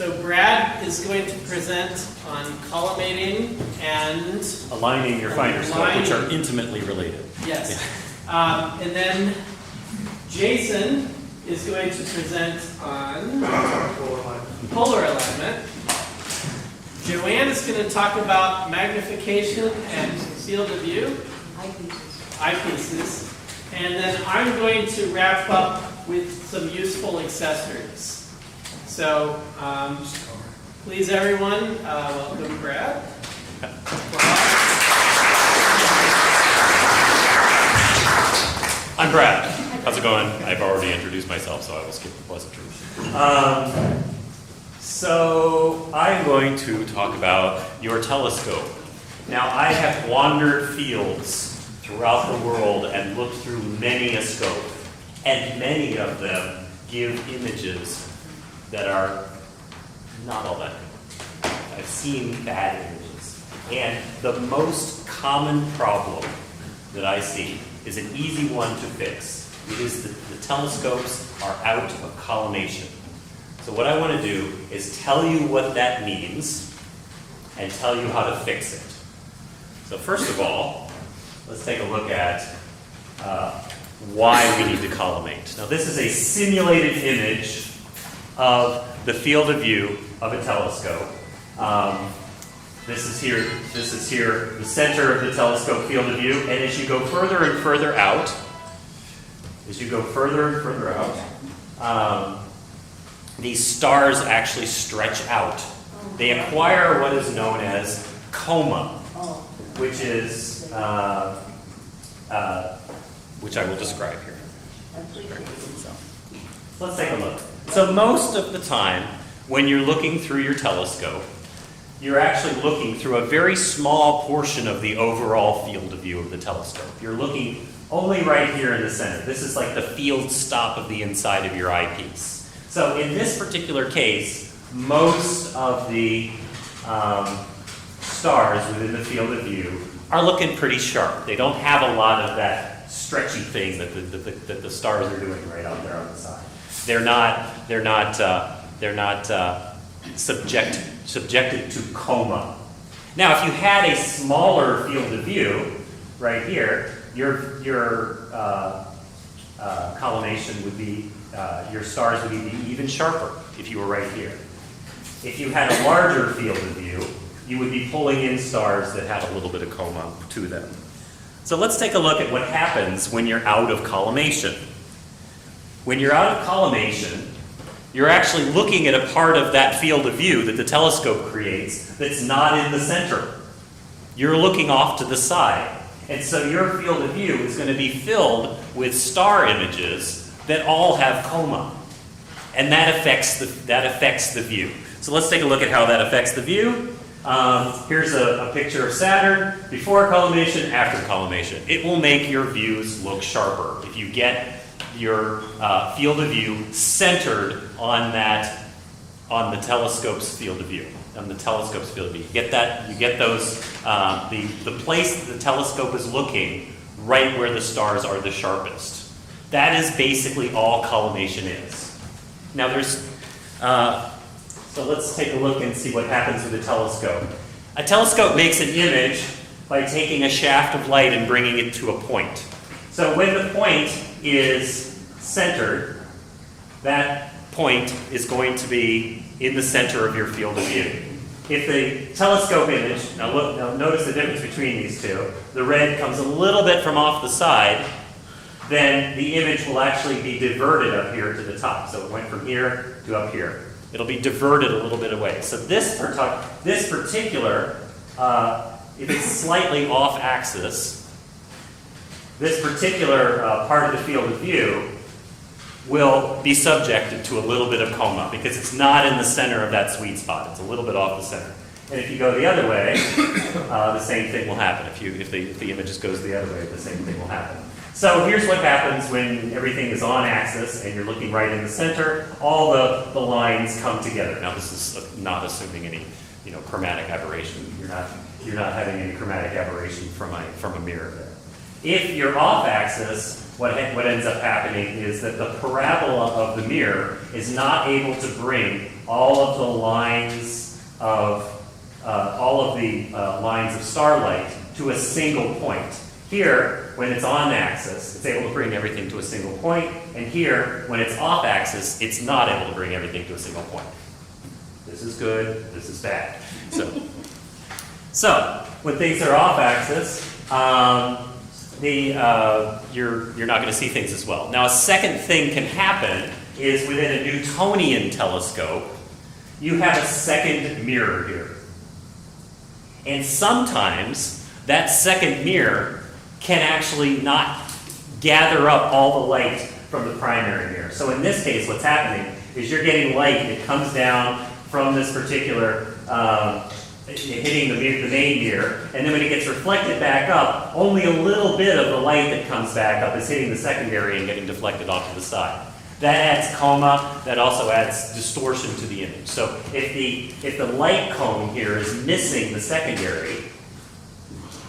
So Brad is going to present on collimating and aligning your finder scope, which are intimately related. Yes. And then Jason is going to present on polar alignment. Joanne is going to talk about magnification and field of view. Eyepieces. And then I'm going to wrap up with some useful accessories. So, please everyone, welcome Brad. I'm Brad. How's it going? I've already introduced myself, so I will skip the pleasantries. So I'm going to talk about your telescope. Now, I have wandered fields throughout the world and looked through many a scope, and many of them give images that are not all that good. I've seen bad images. And the most common problem that I see is an easy one to fix. It is that the telescopes are out of collimation. So what I want to do is tell you what that means and tell you how to fix it. So first of all, let's take a look at why we need to collimate. Now this is a simulated image of the field of view of a telescope. This is here the center of the telescope field of view, and as you go further and further out, these stars actually stretch out. They acquire what is known as coma, which is which I will describe here. So, let's take a look. So most of the time, when you're looking through your telescope, you're actually looking through a very small portion of the overall field of view of the telescope. You're looking only right here in the center. This is like the field stop of the inside of your eyepiece. So in this particular case, most of the stars within the field of view are looking pretty sharp. They don't have a lot of that stretchy thing that the stars are doing right out there on the side. They're not subjected to coma. Now, if you had a smaller field of view right here, your collimation would be, your stars would be even sharper if you were right here. If you had a larger field of view, you would be pulling in stars that had a little bit of coma to them. So let's take a look at what happens when you're out of collimation. When you're out of collimation, you're actually looking at a part of that field of view that the telescope creates that's not in the center. You're looking off to the side. And so your field of view is going to be filled with star images that all have coma. And that affects the view. So let's take a look at how that affects the view. Here's a picture of Saturn before collimation, after collimation. It will make your views look sharper if you get your field of view centered on the telescope's field of view. On the telescope's field of view, you get those the place that the telescope is looking right where the stars are the sharpest. That is basically all collimation is. Now so let's take a look and see what happens with a telescope. A telescope makes an image by taking a shaft of light and bringing it to a point. So when the point is centered, that point is going to be in the center of your field of view. If the telescope image, now notice the difference between these two. The red comes a little bit from off the side, then the image will actually be diverted up here to the top. So it went from here to up here. It'll be diverted a little bit away. So this particular, if it's slightly off axis, this particular part of the field of view will be subjected to a little bit of coma because it's not in the center of that sweet spot. It's a little bit off the center. And if you go the other way, the same thing will happen. If the image just goes the other way, the same thing will happen. So here's what happens when everything is on axis and you're looking right in the center. All the lines come together. Now this is not assuming any chromatic aberration. You're not having any chromatic aberration from a mirror there. If you're off axis, what ends up happening is that the parabola of the mirror is not able to bring all of the lines of starlight to a single point. Here, when it's on axis, it's able to bring everything to a single point, and here, when it's off axis, it's not able to bring everything to a single point. This is good, this is bad. So when things are off axis, you're not going to see things as well. Now, a second thing can happen is within a Newtonian telescope, you have a second mirror here. And sometimes that second mirror can actually not gather up all the light from the primary mirror. So in this case, what's happening is you're getting light that comes down from this particular, hitting the main mirror, and then when it gets reflected back up, only a little bit of the light that comes back up is hitting the secondary and getting deflected off to the side. That adds coma, that also adds distortion to the image. So if the light cone here is missing the secondary,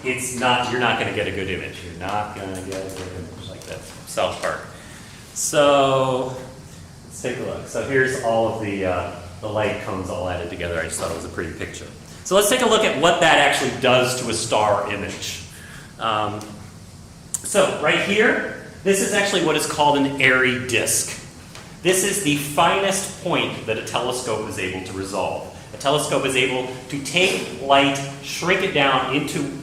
you're not going to get a good image. You're not going to get a good image like that. South Park. So let's take a look. So here's all of the light cones all added together. I just thought it was a pretty picture. So let's take a look at what that actually does to a star image. So right here, this is actually what is called an airy disk. This is the finest point that a telescope is able to resolve. A telescope is able to take light, shrink it down into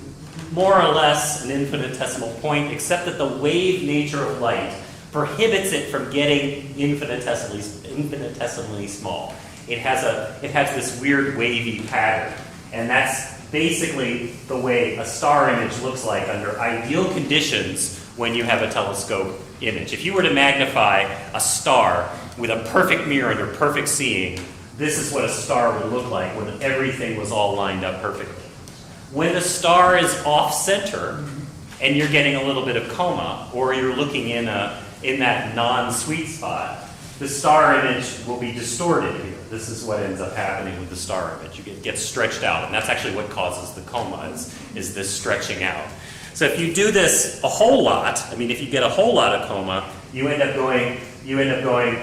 more or less an infinitesimal point, except that the wave nature of light prohibits it from getting infinitesimally small. It has this weird wavy pattern, and that's basically the way a star image looks like under ideal conditions when you have a telescope image. If you were to magnify a star with a perfect mirror under perfect seeing, this is what a star would look like when everything was all lined up perfectly. When the star is off-center and you're getting a little bit of coma, or you're looking in that non-sweet spot, the star image will be distorted here. This is what ends up happening with the star image. You get stretched out, and that's actually what causes the coma, is this stretching out. So if you do this a whole lot, if you get a whole lot of coma, you end up going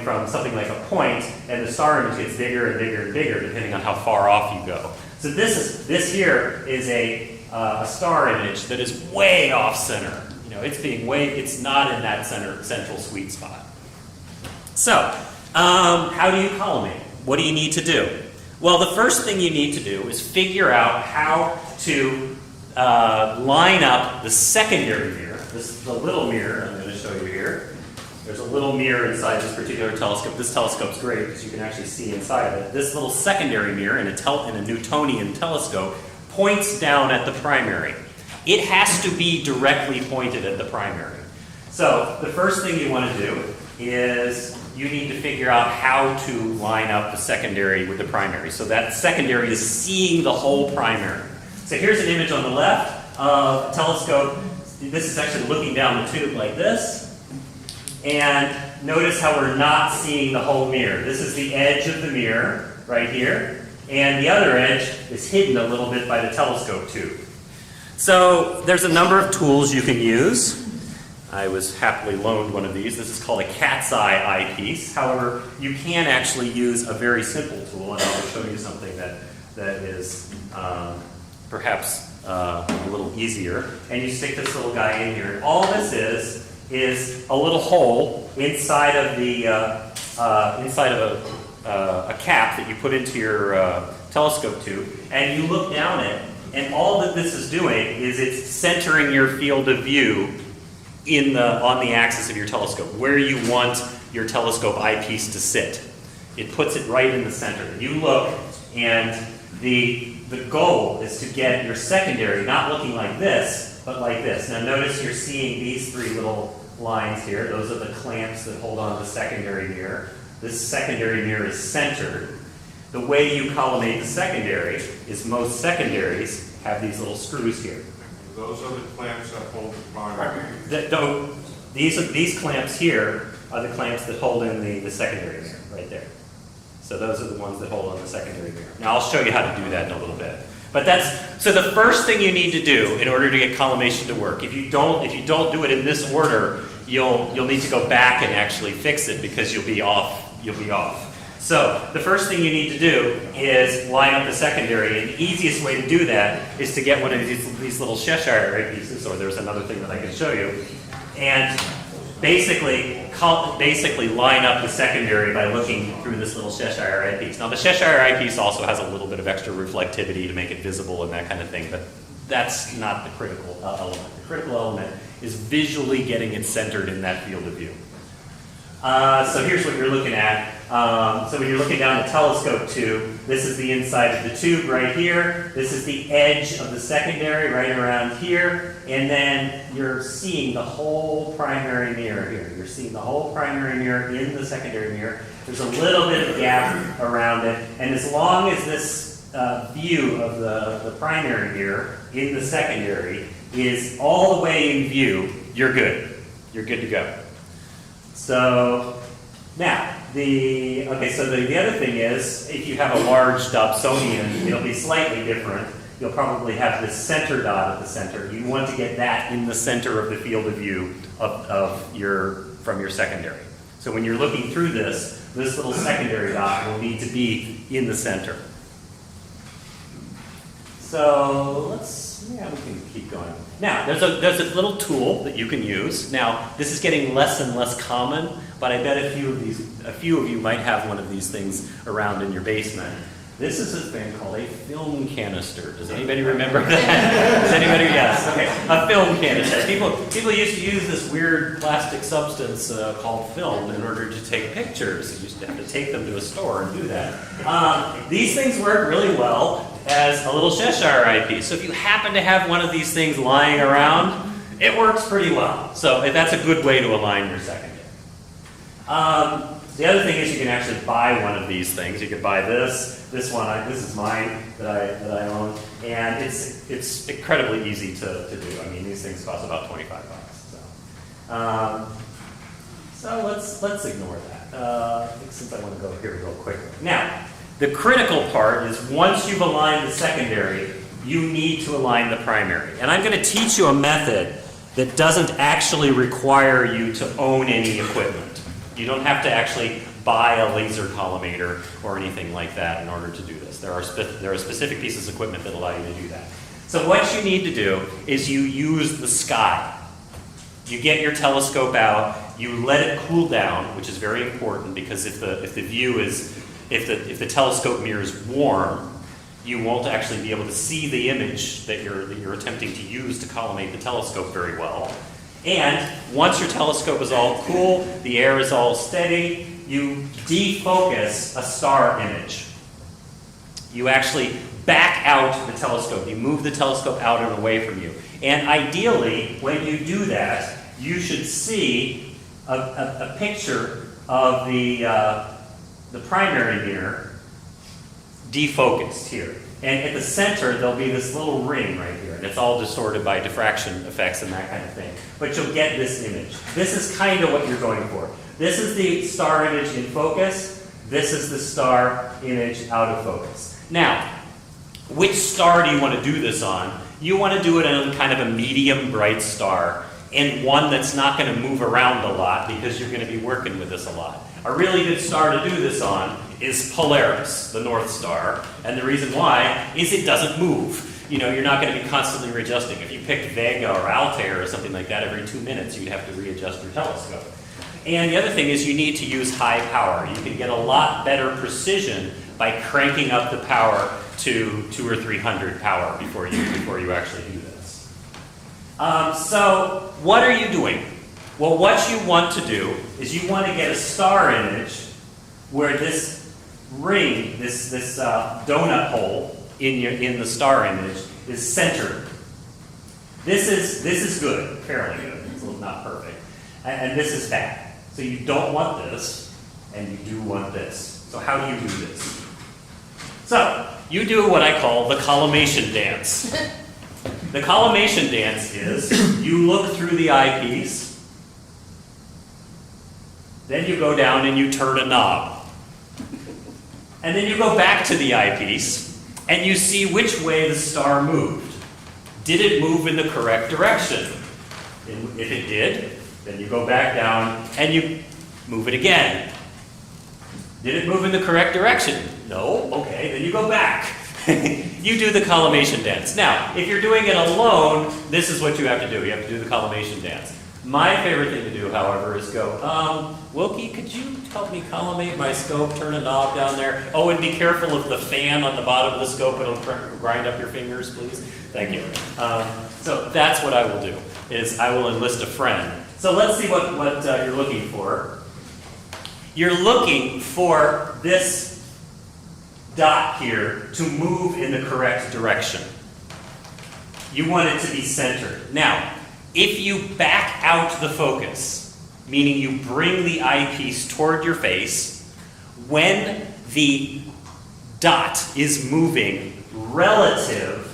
from something like a point, and the star image gets bigger and bigger and bigger depending on how far off you go. So this here is a star image that is way off center. It's not in that central sweet spot. So how do you collimate? What do you need to do? Well, the first thing you need to do is figure out how to line up the secondary mirror. This is the little mirror I'm going to show you here. There's a little mirror inside this particular telescope. This telescope's great because you can actually see inside of it. This little secondary mirror in a Newtonian telescope points down at the primary. It has to be directly pointed at the primary. So the first thing you want to do is you need to figure out how to line up the secondary with the primary. So that secondary is seeing the whole primary. So here's an image on the left of a telescope. This is actually looking down the tube like this. And notice how we're not seeing the whole mirror. This is the edge of the mirror right here. And the other edge is hidden a little bit by the telescope tube. So there's a number of tools you can use. I was happily loaned one of these. This is called a cat's eye eyepiece. However, you can actually use a very simple tool, and I'll show you something that is perhaps a little easier. And you stick this little guy in here. And all this is a little hole inside of a cap that you put into your telescope tube, and you look down it, and all that this is doing is it's centering your field of view on the axis of your telescope, where you want your telescope eyepiece to sit. It puts it right in the center. You look, and the goal is to get your secondary not looking like this, but like this. Now notice you're seeing these three little lines here. Those are the clamps that hold on the secondary mirror. This secondary mirror is centered. The way you collimate the secondary is most secondaries have these little screws here. Those are the clamps that hold the primary. These clamps here are the clamps that hold in the secondary mirror, right there. So those are the ones that hold on the secondary mirror. Now I'll show you how to do that in a little bit. But so the first thing you need to do in order to get collimation to work, if you don't do it in this order, you'll need to go back and actually fix it because you'll be off. So the first thing you need to do is line up the secondary, and the easiest way to do that is to get one of these little Cheshire eyepieces, or there's another thing that I can show you, and basically line up the secondary by looking through this little Cheshire eyepiece. Now the Cheshire eyepiece also has a little bit of extra reflectivity to make it visible and that kind of thing, but that's not the critical element. The critical element is visually getting it centered in that field of view. So here's what you're looking at. So when you're looking down the telescope tube, this is the inside of the tube right here. This is the edge of the secondary right around here. And then you're seeing the whole primary mirror here. You're seeing the whole primary mirror in the secondary mirror. There's a little bit of gap around it. And as long as this view of the primary mirror in the secondary is all the way in view, you're good. You're good to go. So now, the other thing is, if you have a large Dobsonian, it'll be slightly different. You'll probably have this center dot at the center. You want to get that in the center of the field of view from your secondary. So when you're looking through this little secondary dot will need to be in the center. So we can keep going. Now, there's a little tool that you can use. Now, this is getting less and less common, but I bet a few of you might have one of these things around in your basement. This is a thing called a film canister. Does anybody remember that? Does anybody? Yes. Okay. A film canister. People used to use this weird plastic substance called film in order to take pictures. You used to have to take them to a store and do that. These things work really well as a little Cheshire eyepiece. So if you happen to have one of these things lying around, it works pretty well. So that's a good way to align your secondary. The other thing is you can actually buy one of these things. You could buy this one. This is mine that I own, and it's incredibly easy to do. I mean, these things cost about $25. So let's ignore that. Since I want to go here real quickly. Now, the critical part is once you've aligned the secondary, you need to align the primary. And I'm going to teach you a method that doesn't actually require you to own any equipment. You don't have to actually buy a laser collimator or anything like that in order to do this. There are specific pieces of equipment that allow you to do that. So what you need to do is you use the sky. You get your telescope out, you let it cool down, which is very important because if the telescope mirror is warm, you won't actually be able to see the image that you're attempting to use to collimate the telescope very well. And once your telescope is all cool, the air is all steady, you defocus a star image. You actually back out the telescope. You move the telescope out and away from you. And ideally, when you do that, you should see a picture of the primary mirror defocused here. And at the center, there'll be this little ring right here. And it's all distorted by diffraction effects and that kind of thing. But you'll get this image. This is kind of what you're going for. This is the star image in focus. This is the star image out of focus. Now, which star do you want to do this on? You want to do it on kind of a medium bright star and one that's not going to move around a lot because you're going to be working with this a lot. A really good star to do this on is Polaris, the North Star, and the reason why is it doesn't move. You know, you're not going to be constantly readjusting. If you picked Vega or Altair or something like that, every 2 minutes you'd have to readjust your telescope. And the other thing is you need to use high power. You can get a lot better precision by cranking up the power to 200 or 300 power before you actually do this. So what are you doing? Well, what you want to do is you want to get a star image where this ring, this donut hole in the star image is centered. This is good, fairly good. It's not perfect, and this is bad. So you don't want this, and you do want this. So how do you do this? So you do what I call the collimation dance. The collimation dance is you look through the eyepiece. Then you go down and you turn a knob. And then you go back to the eyepiece and you see which way the star moved. Did it move in the correct direction? If it did, Then you go back down and you move it again. Did it move in the correct direction? No? Okay, then you go back. You do the collimation dance. Now, if you're doing it alone, this is what you have to do. You have to do the collimation dance. My favorite thing to do, however, is go, Wilkie, could you help me collimate my scope, turn a knob down there? Oh, and be careful of the fan on the bottom of the scope. It'll grind up your fingers, please. Thank you. So that's what I will do, is I will enlist a friend. So let's see what you're looking for. You're looking for this dot here to move in the correct direction. You want it to be centered. Now, if you back out the focus, meaning you bring the eyepiece toward your face, when the dot is moving relative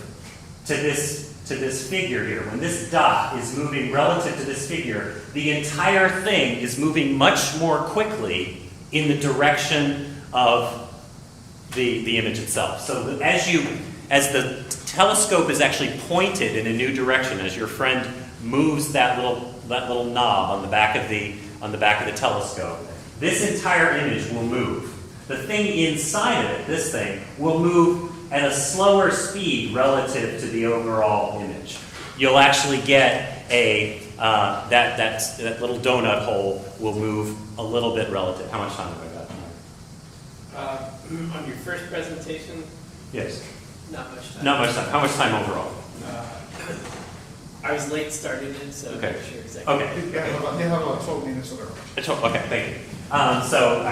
to this figure here, when this dot is moving relative to this figure, the entire thing is moving much more quickly in the direction of the image itself. So as the telescope is actually pointed in a new direction, as your friend moves that little knob on the back of the telescope, this entire image will move. The thing inside of it, this thing, will move at a slower speed relative to the overall image. You'll actually get that little donut hole will move a little bit relative. How much time have I got? On your first presentation, Yes. not much time. Not much time. How much time overall? I was late starting it, so I'm Okay. not sure exactly. Okay. They have about 12 minutes of their own. Okay, thank you. So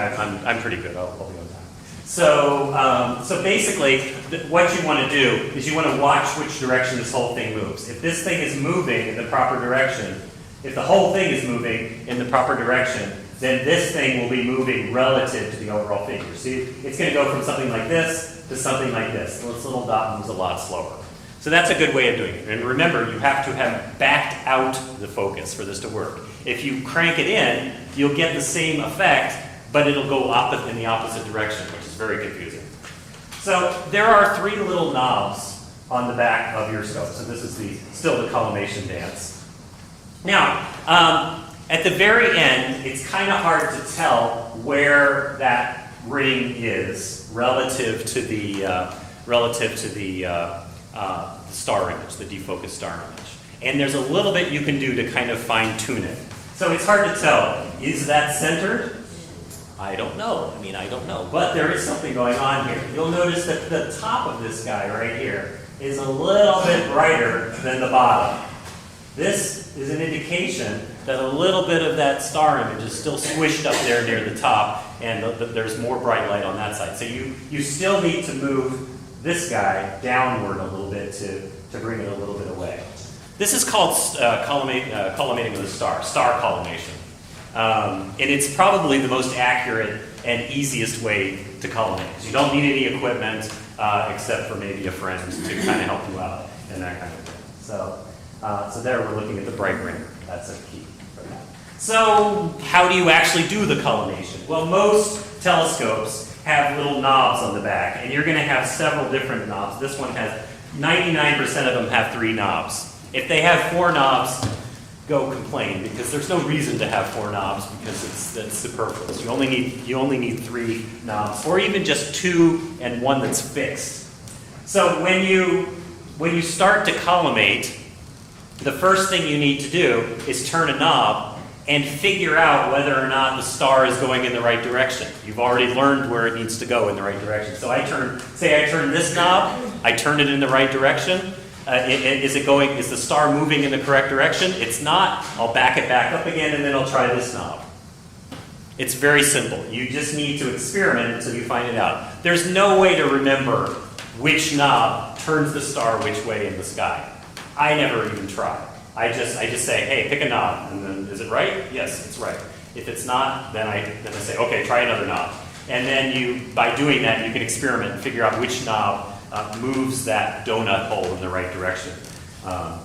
I'm pretty good. I'll be on time. So basically, what you want to do is you want to watch which direction this whole thing moves. If this thing is moving in the proper direction, if the whole thing is moving in the proper direction, then this thing will be moving relative to the overall figure. See, it's going to go from something like this to something like this. This little dot moves a lot slower. So that's a good way of doing it. And remember, you have to have backed out the focus for this to work. If you crank it in, you'll get the same effect, but it'll go in the opposite direction, which is very confusing. So there are 3 little knobs on the back of your scope. So this is still the collimation dance. Now, at the very end, it's kind of hard to tell where that ring is relative to the star image, the defocused star image. And there's a little bit you can do to kind of fine tune it. So it's hard to tell. Is that centered? I don't know. I don't know. But there is something going on here. You'll notice that the top of this guy right here is a little bit brighter than the bottom. This is an indication that a little bit of that star image is still squished up there near the top, and there's more bright light on that side. So you still need to move this guy downward a little bit to bring it a little bit away. This is called collimating with a star collimation. And it's probably the most accurate and easiest way to collimate, because you don't need any equipment except for maybe a friend to kind of help you out and that kind of thing. So there we're looking at the bright ring. That's a key for that. So how do you actually do the collimation? Well, most telescopes have little knobs on the back, and you're going to have several different knobs. This one has 99% of them have 3 knobs. If they have 4 knobs, go complain, because there's no reason to have 4 knobs, because that's superfluous. You only need 3 knobs, or even just 2 and 1 that's fixed. So when you start to collimate, the first thing you need to do is turn a knob and figure out whether or not the star is going in the right direction. You've already learned where it needs to go in the right direction. So I turn this knob, I turn it in the right direction. Is the star moving in the correct direction? It's not. I'll back it back up again, and then I'll try this knob. It's very simple. You just need to experiment until you find it out. There's no way to remember which knob turns the star which way in the sky. I never even try. I just say, hey, pick a knob, and then is it right? Yes, it's right. If it's not, then I say, okay, try another knob. And then by doing that, you can experiment and figure out which knob moves that donut hole in the right direction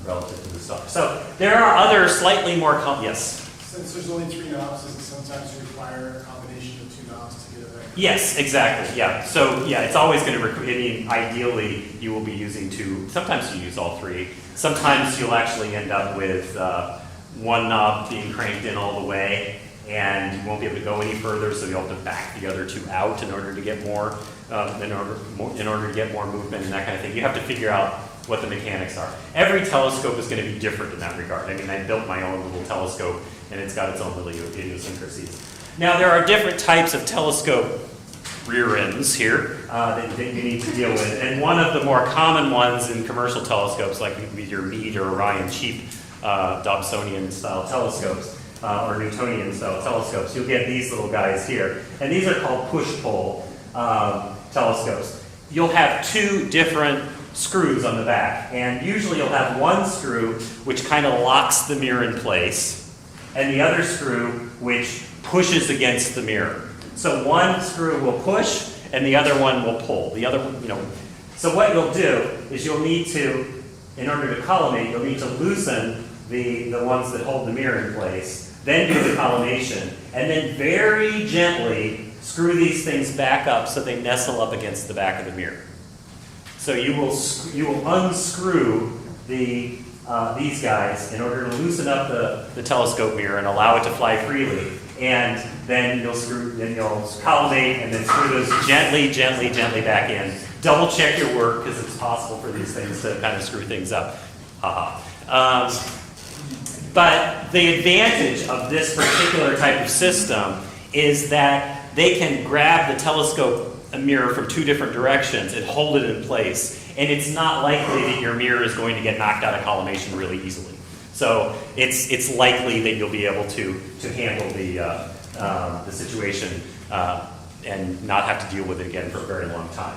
relative to the star. So there are other slightly more yes. Since there's only 3 knobs, does it sometimes require a combination of 2 knobs to get it right? Yes, exactly. Yeah. So yeah, it's always going to ideally you will be using 2. Sometimes you use all 3. Sometimes you'll actually end up with one knob being cranked in all the way, and you won't be able to go any further, so you'll have to back the other two out in order to get more, in order to get more movement and that kind of thing. You have to figure out what the mechanics are. Every telescope is going to be different in that regard. I mean, I built my own little telescope, and it's got its own little idiosyncrasies. Now, there are different types of telescope rear ends here that you need to deal with, and one of the more common ones in commercial telescopes, like your Meade or Orion cheap Dobsonian-style telescopes, or Newtonian-style telescopes, you'll get these little guys here. And these are called push-pull telescopes. You'll have two different screws on the back, and usually you'll have one screw which kind of locks the mirror in place, and the other screw which pushes against the mirror. So one screw will push, and the other one will pull. The other, So what you'll do is you'll need to, in order to collimate, you'll need to loosen the ones that hold the mirror in place, then do the collimation, and then very gently screw these things back up so they nestle up against the back of the mirror. So you will unscrew these guys in order to loosen up the telescope mirror and allow it to fly freely, and then you'll collimate and then screw those gently back in. Double check your work, because it's possible for these things to kind of screw things up. But the advantage of this particular type of system is that they can grab the telescope mirror from two different directions and hold it in place. And it's not likely that your mirror is going to get knocked out of collimation really easily. So it's likely that you'll be able to handle the situation and not have to deal with it again for a very long time.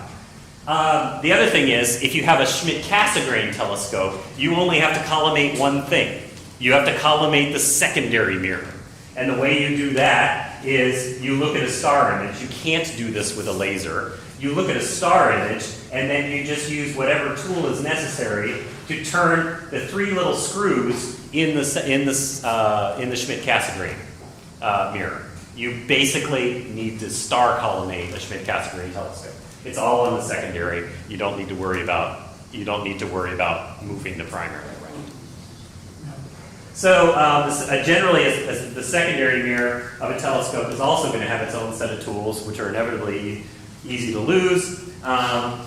The other thing is, if you have a Schmidt-Cassegrain telescope, you only have to collimate one thing. You have to collimate the secondary mirror. And the way you do that is you look at a star image. You can't do this with a laser. You look at a star image, and then you just use whatever tool is necessary to turn the three little screws in the Schmidt-Cassegrain mirror. You basically need to star collimate a Schmidt-Cassegrain telescope. It's all in the secondary. You don't need to worry about moving the primary around. So generally, the secondary mirror of a telescope is also going to have its own set of tools, which are inevitably easy to lose.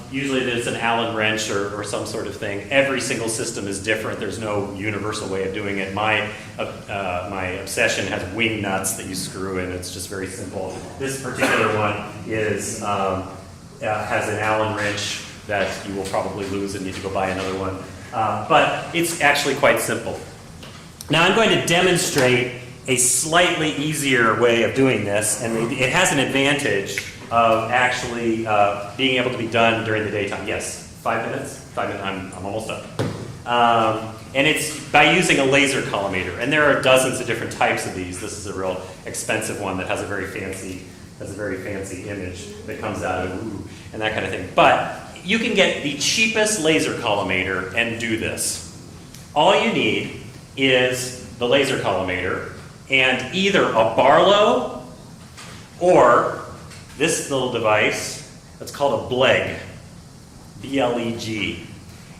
Usually there's an Allen wrench or some sort of thing. Every single system is different. There's no universal way of doing it. My obsession has wing nuts that you screw in. It's just very simple. This particular one has an Allen wrench that you will probably lose and need to go buy another one. But it's actually quite simple. Now I'm going to demonstrate a slightly easier way of doing this, and it has an advantage of actually being able to be done during the daytime. Yes, 5 minutes? 5 minutes, I'm almost done. And it's by using a laser collimator, and there are dozens of different types of these. This is a real expensive one that has a very fancy image that comes out of it, and that kind of thing. But you can get the cheapest laser collimator and do this. All you need is the laser collimator and either a Barlow or this little device that's called a BLEG, B-L-E-G.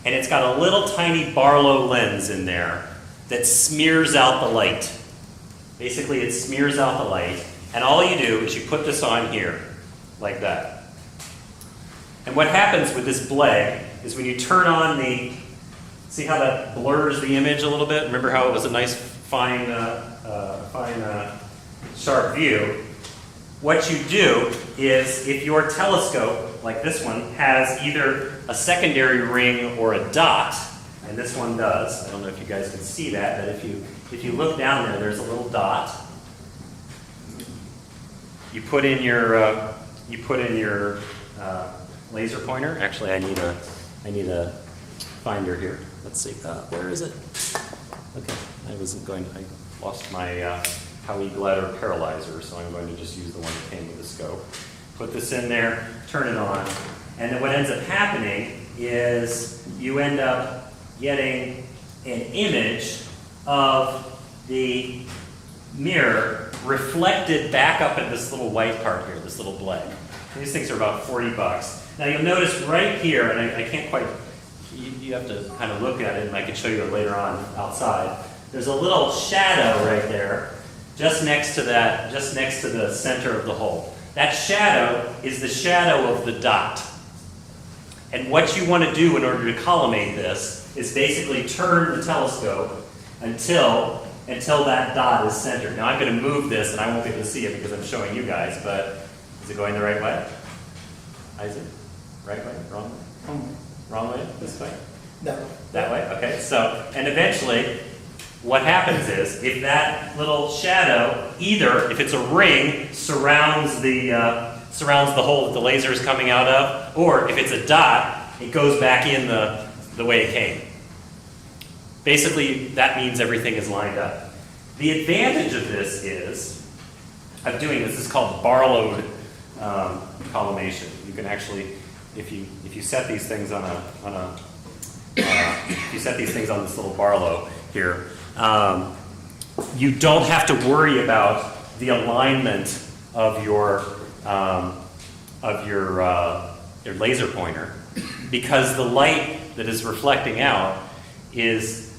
And it's got a little tiny Barlow lens in there that smears out the light. Basically, it smears out the light, and all you do is you put this on here, like that. And what happens with this BLEG is when you turn on the, see how that blurs the image a little bit? Remember how it was a nice, fine, sharp view? What you do is, if your telescope, like this one, has either a secondary ring or a dot, and this one does, I don't know if you guys can see that, but if you look down there, there's a little dot. You put in your laser pointer. Actually, I need a finder here. Let's see, where is it? Okay, I lost my Howie Glider paralyzer, so I'm going to just use the one that came with the scope. Put this in there, turn it on, and then what ends up happening is you end up getting an image of the mirror reflected back up at this little white part here, this little BLEG. These things are about $40. Now you'll notice right here, and I can't quite, you have to kind of look at it, and I can show you it later on outside, there's a little shadow right there, just next to that, just next to the center of the hole. That shadow is the shadow of the dot. And what you want to do in order to collimate this is basically turn the telescope until that dot is centered. Now I'm going to move this, and I won't be able to see it because I'm showing you guys, but is it going the right way? Isaac? Right way? Wrong way? Wrong way? This way? No. That way? Okay. So, and eventually, what happens is, if that little shadow, either, if it's a ring, surrounds the hole that the laser is coming out of, or if it's a dot, it goes back in the way it came. Basically, that means everything is lined up. The advantage of this is, of doing this is called bar-load collimation. You can actually, if you set these things on if you set these things on this little bar-load here, you don't have to worry about the alignment of your laser pointer, because the light that is reflecting out is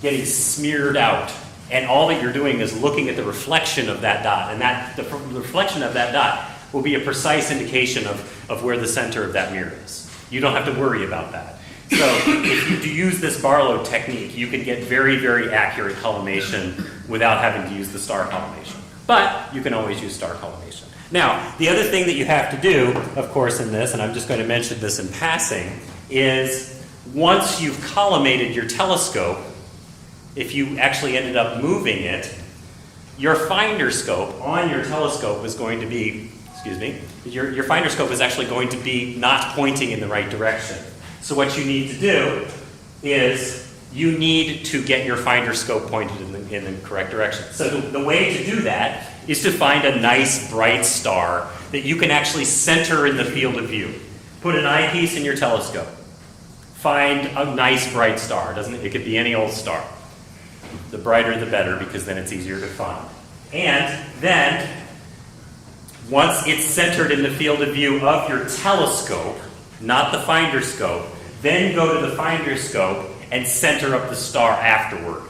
getting smeared out, and all that you're doing is looking at the reflection of that dot, and the reflection of that dot will be a precise indication of where the center of that mirror is. You don't have to worry about that. So if you do use this bar-load technique, you can get very, very accurate collimation without having to use the star collimation. But you can always use star collimation. Now, the other thing that you have to do, of course, in this, and I'm just going to mention this in passing, is once you've collimated your telescope, if you actually ended up moving it, your finder scope on your telescope is going to be, your finder scope is actually going to be not pointing in the right direction. So what you need to do is you need to get your finder scope pointed in the correct direction. So the way to do that is to find a nice bright star that you can actually center in the field of view. Put an eyepiece in your telescope. Find a nice bright star. It could be any old star. The brighter the better, because then it's easier to find. And then, once it's centered in the field of view of your telescope, not the finder scope, then go to the finder scope and center up the star afterward.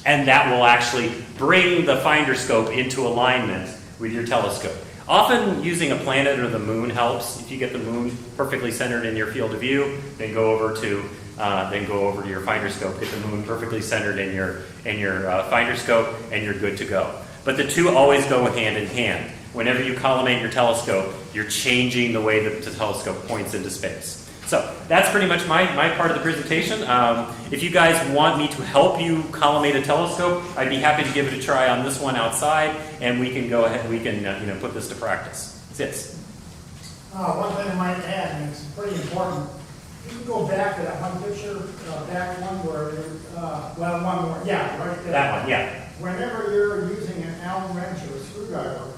And that will actually bring the finder scope into alignment with your telescope. Often using a planet or the moon helps. If you get the moon perfectly centered in your field of view, then go over to your finder scope, get the moon perfectly centered in your finder scope, and you're good to go. But the two always go hand in hand. Whenever you collimate your telescope, you're changing the way that the telescope points into space. So that's pretty much my part of the presentation. If you guys want me to help you collimate a telescope, I'd be happy to give it a try on this one outside, and we can go ahead. We can put this to practice. Yes. One thing I might add, and it's pretty important. You can go back to that one picture, back one where, one more, yeah, right there. That one, yeah. Whenever you're using an Allen wrench or a screwdriver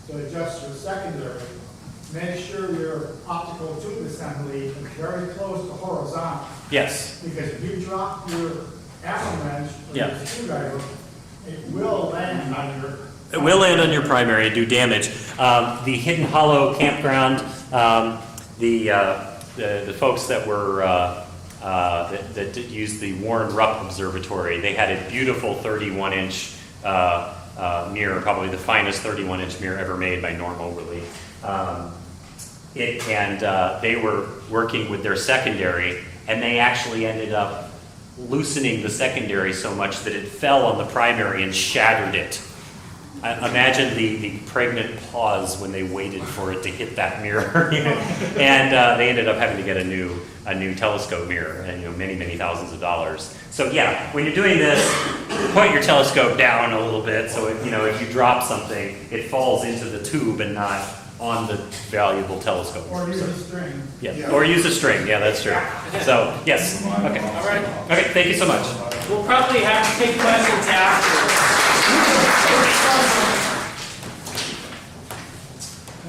to adjust your secondary, make sure your optical tube assembly is very close to horizontal. Yes. Because if you drop your Allen wrench or Yeah. your screwdriver, it will land on your... It will land on your primary and do damage. The Hidden Hollow campground, the folks that were that used the Warren Rupp Observatory, they had a beautiful 31-inch mirror, probably the finest 31-inch mirror ever made by Norm Overly. They were working with their secondary, and they actually ended up loosening the secondary so much that it fell on the primary and shattered it. Imagine the pregnant pause when they waited for it to hit that mirror. And they ended up having to get a new telescope mirror, and many thousands of dollars. So yeah, when you're doing this, point your telescope down a little bit so if you drop something, it falls into the tube and not on the valuable telescope. Or use a string. Yeah, or use a string. Yeah, that's true. So yes. Okay. All right. Okay. Thank you so much. We'll probably have to take questions after.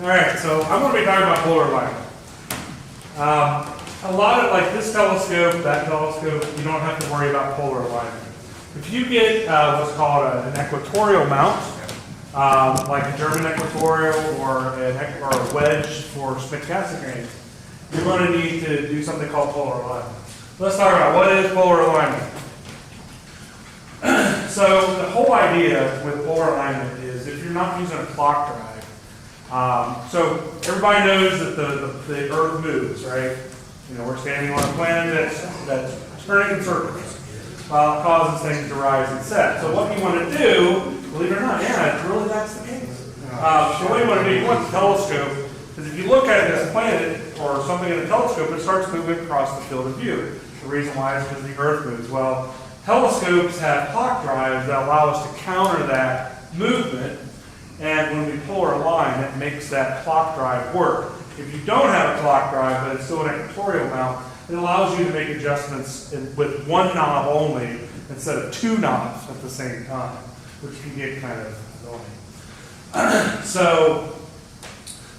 All right, so I'm going to be talking about polar alignment. A lot of, like this telescope, that telescope, you don't have to worry about polar alignment. If you get what's called an equatorial mount, like a German equatorial or a wedge for spectroscopy grains, you're going to need to do something called polar alignment. Let's talk about what is polar alignment. So the whole idea with polar alignment is if you're not using a clock drive, so everybody knows that the Earth moves, right? You know, we're standing on a planet that's turning in circles. It causes things to rise and set. So what you want to do, believe it or not, yeah, really that's the case. So what you want to do, you want the telescope, because if you look at this planet or something in a telescope, it starts moving across the field of view. The reason why is because the Earth moves. Well, telescopes have clock drives that allow us to counter that movement, and when we polar align, it makes that clock drive work. If you don't have a clock drive, but it's still an equatorial mount, it allows you to make adjustments with one knob only instead of two knobs at the same time, which can get kind of annoying. So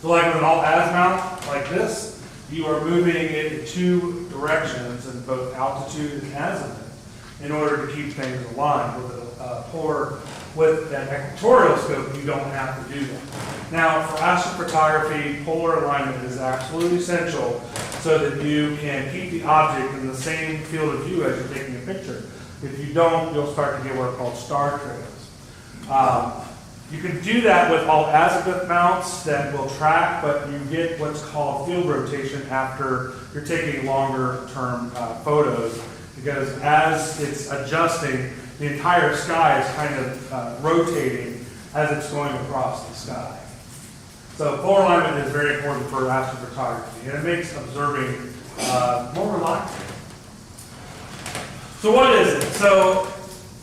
like with an all-azimuth like this, you are moving it in two directions in both altitude and azimuth in order to keep things aligned. With an equatorial scope, you don't have to do that. Now, for astrophotography, polar alignment is absolutely essential so that you can keep the object in the same field of view as you're taking a picture. If you don't, you'll start to get what are called star trails. You can do that with all azimuth mounts that will track, but you get what's called field rotation after you're taking longer term photos, because as it's adjusting, the entire sky is kind of rotating as it's going across the sky. So polar alignment is very important for astrophotography, and it makes observing more relaxing. So what is it? So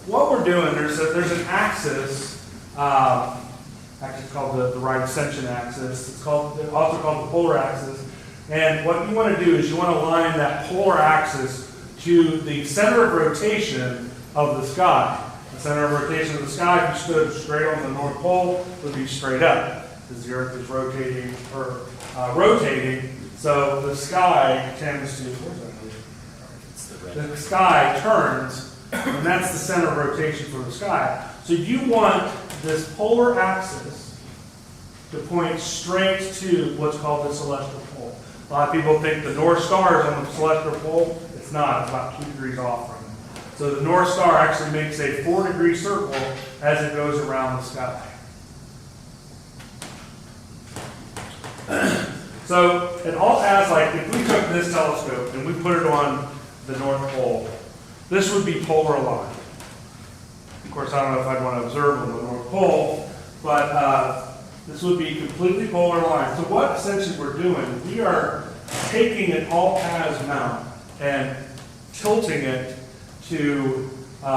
what we're doing, there's an axis, actually it's called the right ascension axis. It's also called the polar axis. And what you want to do is you want to align that polar axis to the center of rotation of the sky. The center of rotation of the sky, if you stood straight on the North Pole, would be straight up, because the Earth is rotating, so the sky tends to, the sky turns, and that's the center of rotation for the sky. So you want this polar axis to point straight to what's called the celestial pole. A lot of people think the North Star is on the celestial pole. It's not. It's about 2 degrees off from it. So the North Star actually makes a 4-degree circle as it goes around the sky. So it all has, like, if we took this telescope and we put it on the North Pole, this would be polar aligned. Of course, I don't know if I'd want to observe on the North Pole, but this would be completely polar aligned. So what essentially we're doing, we are taking an all-paths mount and tilting it to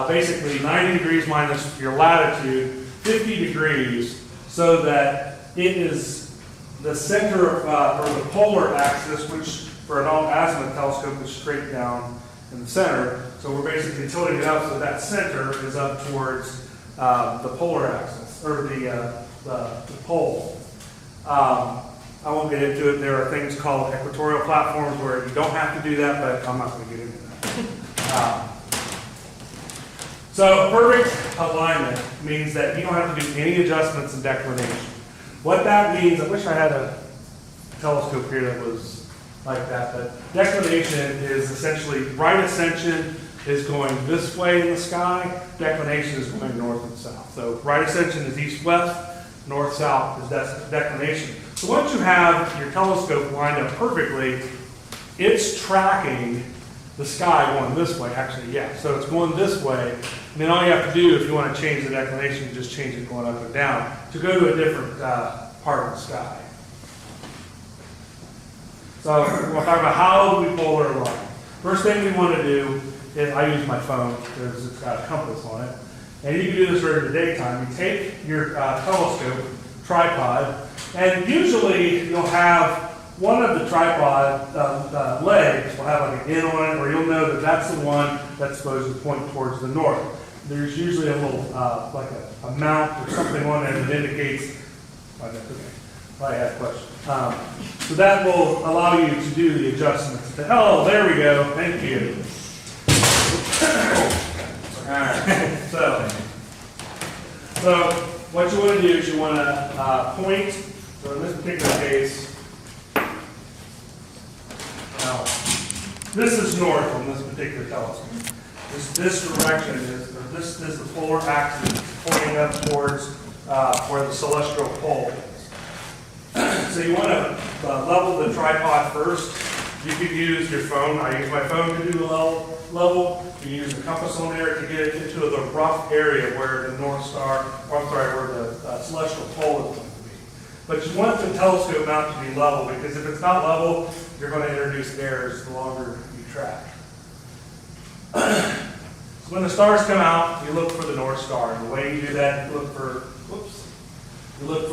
basically 90 degrees minus your latitude, 50 degrees, so that it is the center of, or the polar axis, which for an all-azimuth telescope is straight down in the center. So we're basically tilting it up so that center is up towards the polar axis, or the pole. I won't get into it. There are things called equatorial platforms where you don't have to do that, but I'm not going to get into that. So perfect alignment means that you don't have to do any adjustments in declination. What that means, I wish I had a telescope here that was like that, but declination is essentially right ascension is going this way in the sky, declination is going north and south. So right ascension is east-west, north-south is declination. So once you have your telescope lined up perfectly, it's tracking the sky going this way, actually, yeah. So it's going this way, and then all you have to do if you want to change the declination, just change it going up and down to go to a different part of the sky. So we'll talk about how we polar align. First thing we want to do is, I use my phone because it's got a compass on it, and you can do this during the daytime. You take your telescope, tripod, and usually you'll have one of the tripod legs will have like an N on it, or you'll know that that's the one that's supposed to point towards the north. There's usually a little, like a mount or something on there that indicates, I have a question. So that will allow you to do the adjustments. Oh, there we go, thank you. All right, so what you want to do is you want to point, so in this particular case, now, this is north on this particular telescope. this direction is, or this is the polar axis pointing up towards where the celestial pole is. So you want to level the tripod first. You could use your phone. I use my phone to do the level. You can use the compass on there to get into the rough area where the North Star, or I'm sorry, where the celestial pole is going to be. But you want the telescope mount to be level, because if it's not level, you're going to introduce errors the longer you track. So when the stars come out, you look for the North Star. And the way you do that, you look for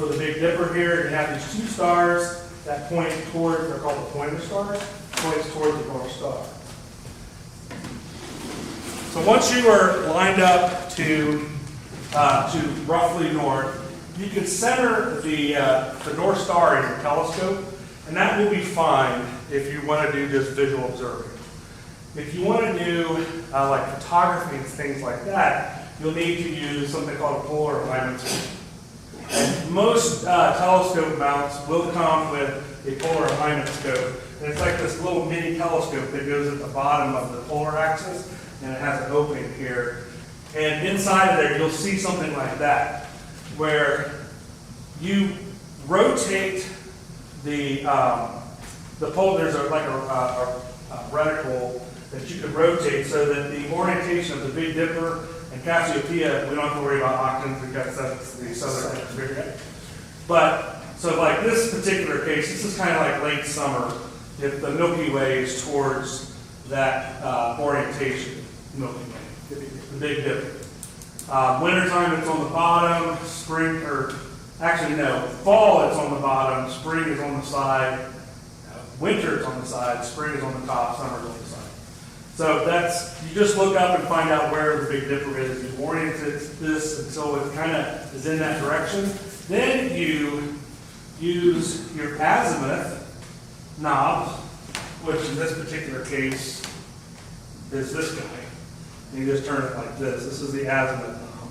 the Big Dipper here, and you have these two stars that point toward, they're called the pointer stars, points toward the North Star. So once you are lined up to roughly north, you can center the North Star in your telescope, and that will be fine if you want to do just visual observing. If you want to do like photography and things like that, you'll need to use something called a polar alignment scope. And most telescope mounts will come with a polar alignment scope. And it's like this little mini telescope that goes at the bottom of the polar axis, and it has an opening here. And inside of there, you'll see something like that, where you rotate the pole. There's like a reticle that you can rotate so that the orientation of the Big Dipper and Cassiopeia, we don't have to worry about octans because that's the southern hemisphere. But, so like this particular case, this is kind of like late summer, if the Milky Way is towards that orientation, Milky Way, the Big Dipper. Wintertime it's on the bottom, spring, or actually no, fall it's on the bottom, spring is on the side, winter is on the side, spring is on the top, summer is on the side. So that's, you just look up and find out where the Big Dipper is. You orient this until it kind of is in that direction. Then you use your azimuth knob, which in this particular case is this guy. And you just turn it like this. This is the azimuth knob.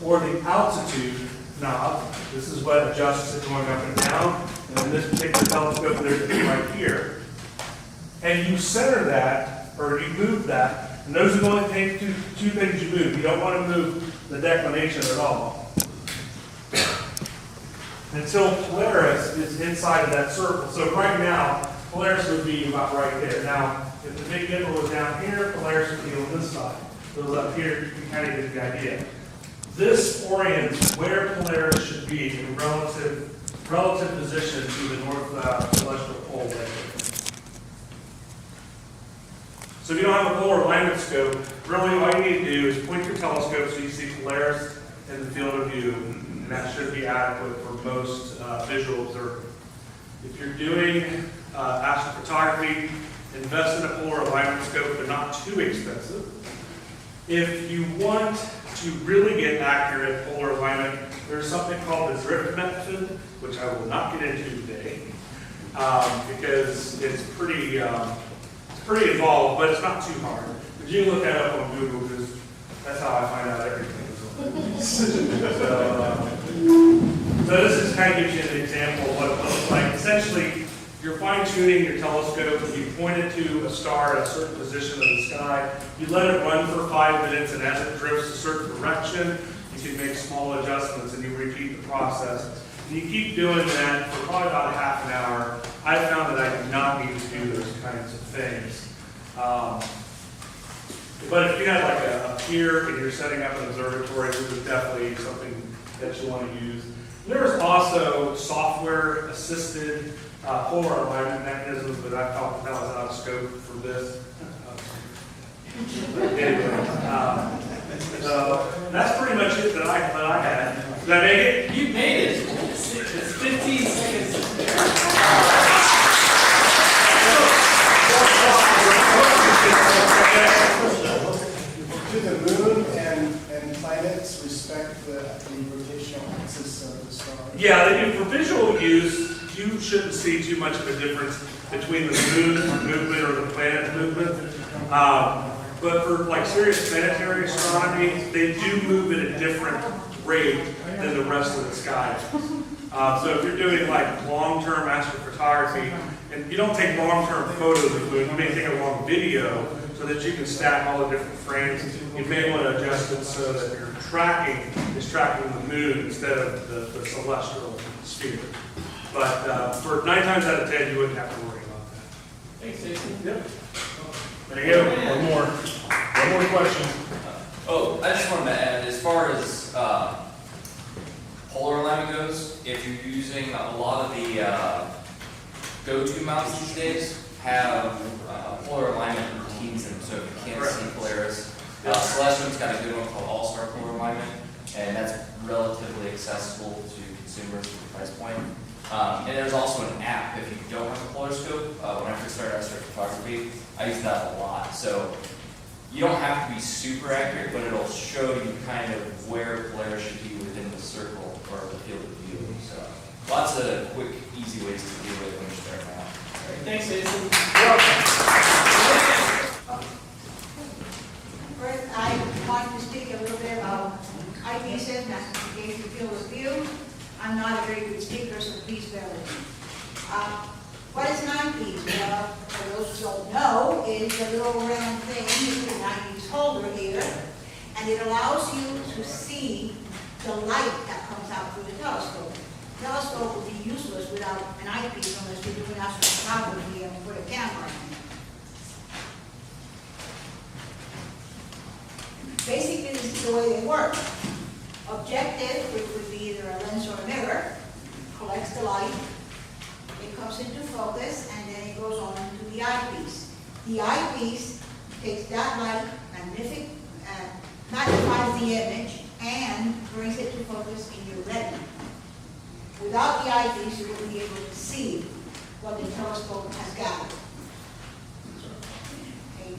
Or the altitude knob. This is what adjusts it going up and down. And in this particular telescope, there's a right here. And you center that, or you move that, and those are going to take two things you move. You don't want to move the declination at all until Polaris is inside of that circle. So right now, Polaris would be about right there. Now, if the Big Dipper was down here, Polaris would be on this side. If it was up here, you can kind of get the idea. This orients where Polaris should be in relative position to the north celestial pole right there. So if you don't have a polar alignment scope, really all you need to do is point your telescope so you see Polaris in the field of view, and that should be adequate for most visual observing. If you're doing astrophotography, invest in a polar alignment scope, but not too expensive. If you want to really get accurate polar alignment, there's something called the drift method, which I will not get into today, because it's pretty involved, but it's not too hard. But you can look that up on Google, because that's how I find out everything. So this is kind of gives you an example of what it looks like. Essentially, you're fine-tuning your telescope, and you point it to a star at a certain position of the sky. You let it run for 5 minutes, and as it drifts a certain direction, you can make small adjustments, and you repeat the process. And you keep doing that for probably about half an hour. I found that I do not need to do those kinds of things. But if you had like a pier and you're setting up an observatory, this is definitely something that you want to use. There's also software-assisted polar alignment mechanisms, but I thought that was out of scope for this. But anyway, so that's pretty much it that I had. Did I make it? You made it. It's 15 seconds. Do the moon and planets respect the rotational axis of the star? Yeah, they do. For visual use, you shouldn't see too much of a difference between the moon movement or the planet movement. But for like serious planetary astronomy, they do move at a different rate than the rest of the sky. So if you're doing like long-term astrophotography, and you don't take long-term photos of the moon, you may take a long video so that you can stack all the different frames. You may want to adjust it so that your tracking is tracking the moon instead of the celestial sphere. But for 9 times out of 10, you wouldn't have to worry about that. Thanks, Jason. Yep. There you go. One more question. Oh, I just wanted to add, as far as polar alignment goes, if you're using a lot of the go-to mounts these days have polar alignment routines in them, so if you can't see Polaris, Celestion's got a good one called All-Star Polar Alignment, and that's relatively accessible to consumers at the price point. And there's also an app if you don't have a polar scope. When I first started astrophotography, I used that a lot. So you don't have to be super accurate, but it'll show you kind of where Polaris should be within the circle or the field of view. So lots of quick, easy ways to deal with when you're starting out. All right, thanks, Jason. First, I want to speak a little bit about eyepieces, magnification, field of view. I'm not a very good speaker, so please bear with me. What is an eyepiece? Well, for those who don't know, is a little round thing with an eyepiece holder here, and it allows you to see the light that comes out through the telescope. The telescope would be useless without an eyepiece unless you're doing astrophotography and put a camera in it. Basically, this is the way they work. Objective, which would be either a lens or a mirror, collects the light, it comes into focus, and then it goes on to the eyepiece. The eyepiece takes that light, magnifies the image, and brings it to focus in your retina. Without the eyepiece, you wouldn't be able to see what the telescope has gathered. Okay.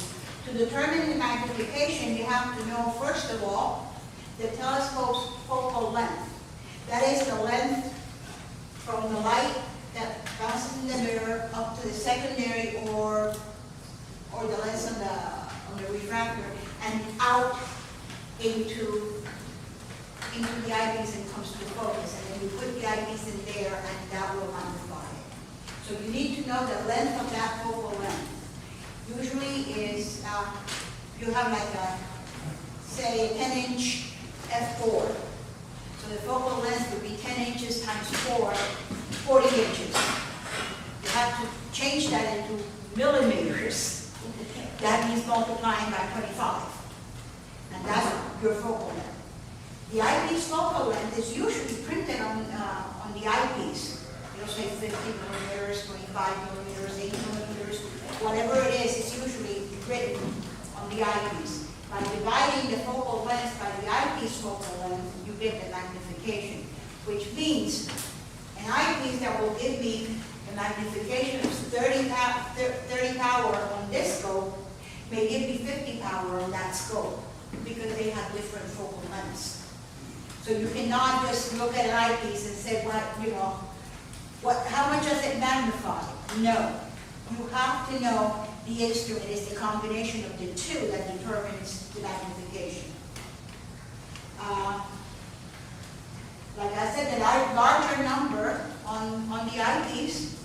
To determine the magnification, you have to know, first of all, the telescope's focal length. That is the length from the light that bounces in the mirror up to the secondary or the lens on the refractor and out into the eyepiece and comes to focus. And then you put the eyepiece in there and that will magnify it. So you need to know the length of that focal length. Usually is, you have like a, say, a 10-inch f4. So the focal length would be 10 inches times 4, 40 inches. You have to change that into millimeters. That means multiplying by 25. And that's your focal length. The eyepiece focal length is usually printed on the eyepiece. It'll say 50 millimeters, 25 millimeters, 8 millimeters, whatever it is, it's usually written on the eyepiece. By dividing the focal length by the eyepiece focal length, you get the magnification, which means an eyepiece that will give me the magnification of 30 power on this scope may give me 50 power on that scope because they have different focal lengths. So you cannot just look at an eyepiece and say, how much does it magnify? No. You have to know the instrument is the combination of the two that determines the magnification. Like I said, the larger number on the eyepiece,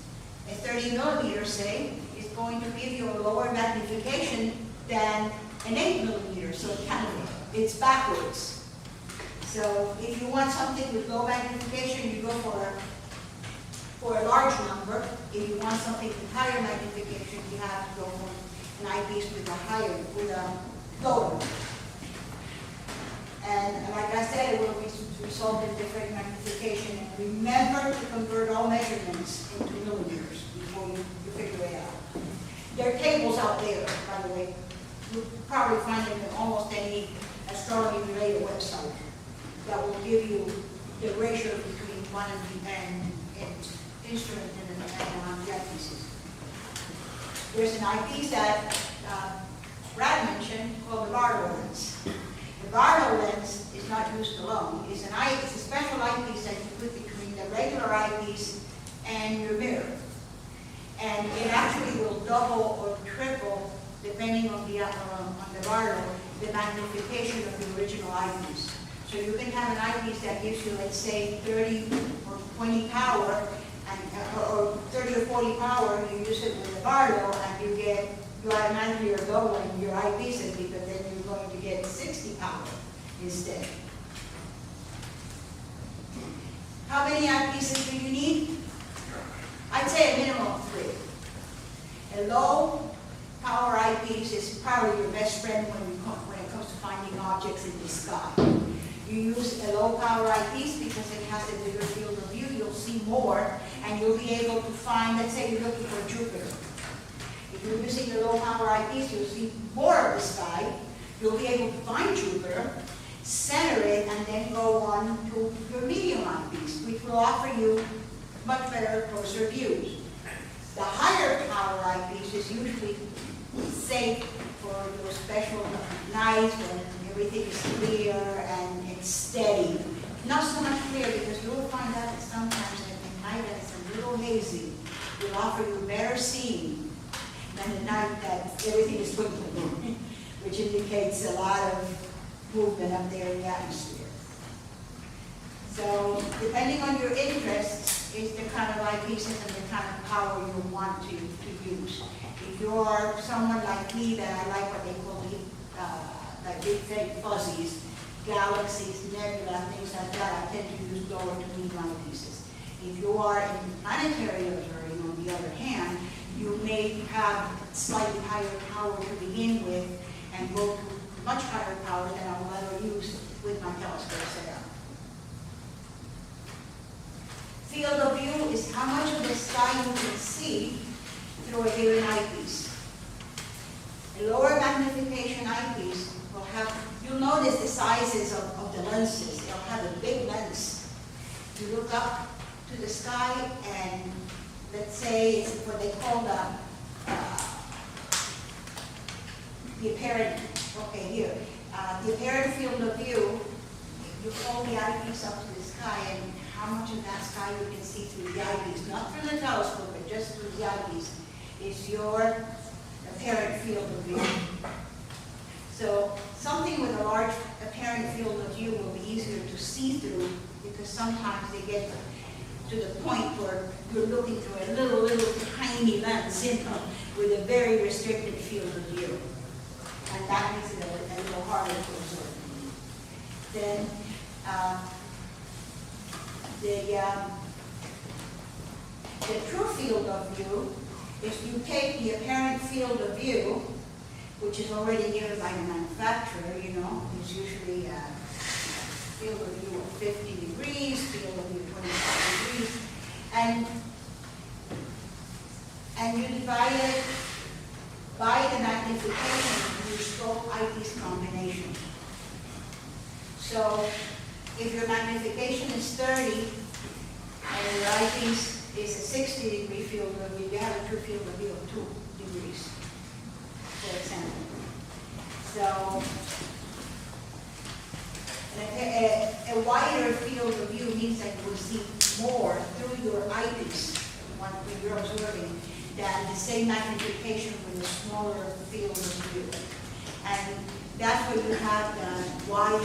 a 30 millimeter, say, is going to give you a lower magnification than an 8 millimeter. So it's backwards. So if you want something with low magnification, you go for a large number. If you want something with higher magnification, you have to go for an eyepiece with a lower number. And like I said, it will result in different magnification. And remember to convert all measurements into millimeters before you figure it out. There are tables out there, by the way. You'll probably find them in almost any astronomy-related website that will give you the ratio between one and instrument and the eyepieces. There's an eyepiece that Brad mentioned called the Barlow lens. The Barlow lens is not used alone. It's a special eyepiece that you put between the regular eyepiece and your mirror. And it actually will double or triple, depending on the Barlow, the magnification of the original eyepiece. So you can have an eyepiece that gives you, let's say, 30 or 20 power, or 30 or 40 power, you use it with the Barlow, and you get you automatically are lowering your eyepieces because then you're going to get 60 power instead. How many eyepieces do you need? I'd say a minimum of 3. A low power eyepiece is probably your best friend when it comes to finding objects in the sky. You use a low power eyepiece because it has a bigger field of view, you'll see more, and you'll be able to find, let's say you're looking for Jupiter. If you're using a low power eyepiece, you'll see more of the sky, you'll be able to find Jupiter, center it, and then go on to your medium eyepiece, which will offer you much better, closer views. The higher power eyepiece is usually safe for those special nights when everything is clear and it's steady. Not so much clear because you will find out that sometimes at night that it's a little hazy will offer you better seeing than the night that everything is good, which indicates a lot of movement up there in the atmosphere. So depending on your interests is the kind of eyepieces and the kind of power you want to use. If you are someone like me that I like what they call like big fake fuzzies, galaxies, nebula, things like that, I tend to use lower to medium eyepieces. If you are in planetary observing, on the other hand, you may have slightly higher power to begin with and go to much higher power than I will ever use with my telescope setup. Field of view is how much of the sky you can see through a given eyepiece. A lower magnification eyepiece will have, you'll notice the sizes of the lenses. They'll have a big lens. You look up to the sky and let's say it's what they call the apparent, okay here, the apparent field of view, you hold the eyepiece up to the sky and how much of that sky you can see through the eyepiece, not through the telescope, but just through the eyepiece, is your apparent field of view. So something with a large apparent field of view will be easier to see through because sometimes they get to the point where you're looking through a little tiny lens, with a very restricted field of view. And that makes it a little harder to observe. Then the true field of view is you take the apparent field of view, which is already given by the manufacturer, you know, it's usually a field of view of 50 degrees, field of view 25 degrees, and you divide it by the magnification of your scope eyepiece combination. So if your magnification is 30 and your eyepiece is a 60-degree field of view, you have a true field of view of 2 degrees, for example. So a wider field of view means that you will see more through your eyepiece when you're observing than the same magnification with a smaller field of view. And that's where you have the wide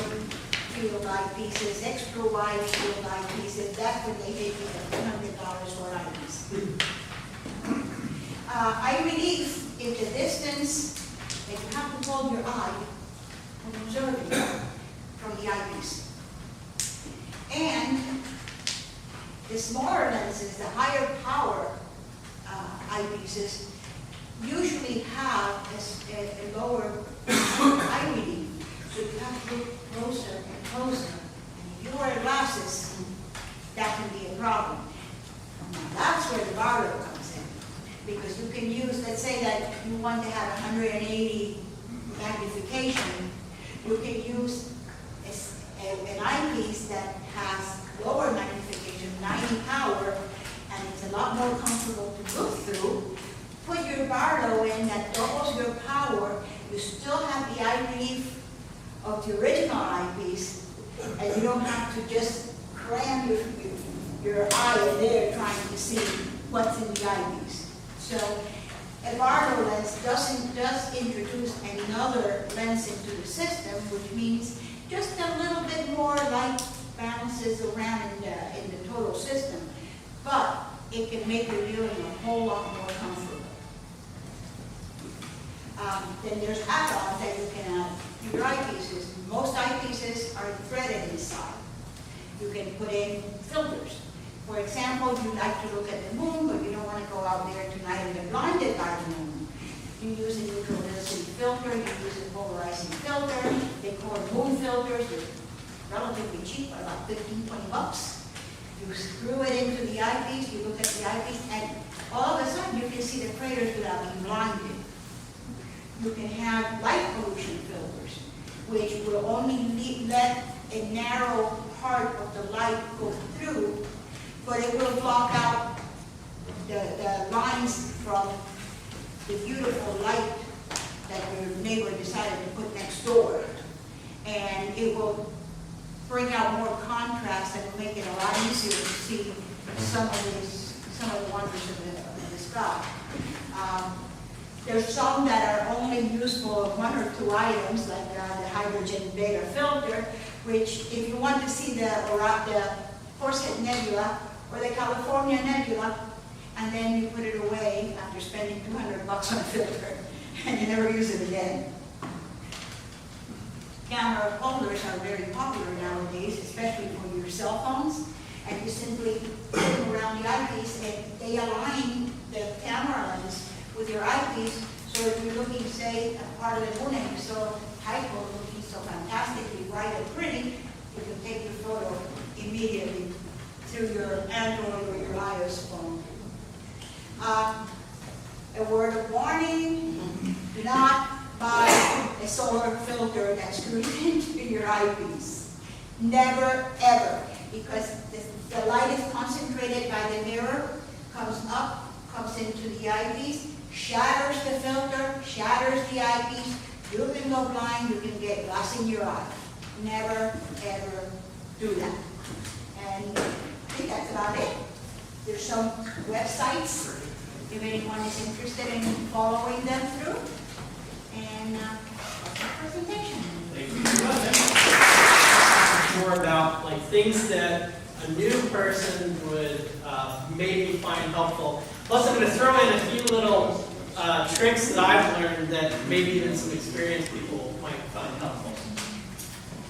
field eyepieces, extra wide field eyepieces. That's when they hit you at $100 for an eyepiece. Eye relief is the distance that you have to hold your eye when observing from the eyepiece. And the smaller lenses, the higher power eyepieces, usually have a lower eye relief. So you have to look closer and closer. And if you wear glasses, that can be a problem. Now, that's where the Barlow comes in. Because you can use, let's say that you want to have 180 magnification, you can use an eyepiece that has lower magnification, 90 power, and it's a lot more comfortable to look through. Put your Barlow in that doubles your power, you still have the eye relief of the original eyepiece, and you don't have to just cram your eye in there trying to see what's in the eyepiece. So a Barlow lens does introduce another lens into the system, which means just a little bit more light bounces around in the total system, but it can make your viewing a whole lot more comfortable. Then there's add-ons that you can add to your eyepieces. Most eyepieces are threaded inside. You can put in filters. For example, you like to look at the moon, but you don't want to go out there tonight and get blinded by the moon. You use a neutral density filter, you use a polarizing filter. They call it moon filters. They're relatively cheap, about 15, 20 bucks. You screw it into the eyepiece, you look at the eyepiece, and all of a sudden you can see the craters without being blinded. You can have light pollution filters, which will only let a narrow part of the light go through, but it will block out the lines from the beautiful light that your neighbor decided to put next door. And it will bring out more contrast and make it a lot easier to see some of the wonders of the sky. There's some that are only useful of one or two items, like the hydrogen beta filter, which if you want to see the Horsehead Nebula or the California Nebula, and then you put it away after spending $200 on a filter, and you never use it again. Camera holders are very popular nowadays, especially for your cell phones, and you simply put them around the eyepiece and they align the camera lens with your eyepiece, so if you're looking, say, at part of the moon and you saw Tycho looking so fantastically bright and pretty, you can take your photo immediately through your Android or your iOS phone. A word of warning, do not buy a solar filter that screws into your eyepiece. Never, ever, because the light is concentrated by the mirror, comes up, comes into the eyepiece, shatters the filter, shatters the eyepiece. You can go blind, you can get glass in your eye. Never, ever do that. And I think that's about it. There's some websites, if anyone is interested in following them through. And that's our presentation. Thank you very much. More about like things that a new person would maybe find helpful. Plus, I'm going to throw in a few little tricks that I've learned that maybe even some experienced people might find helpful.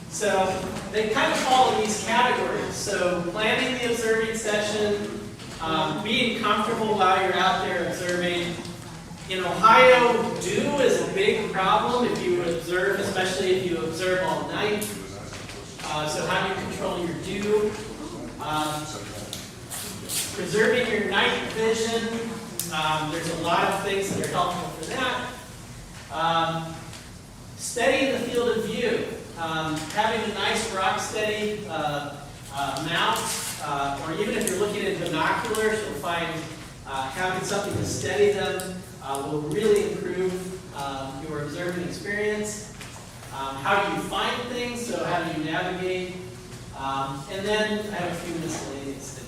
So they kind of fall in these categories. So planning the observing session, being comfortable while you're out there observing. In Ohio, dew is a big problem if you observe, especially if you observe all night. So how do you control your dew? Preserving your night vision. There's a lot of things that are helpful for that. Steadying the field of view. Having a nice rock steady mount, or even if you're looking at binoculars, you'll find having something to steady them will really improve your observing experience. How do you find things? So how do you navigate? And then I have a few miscellaneous things.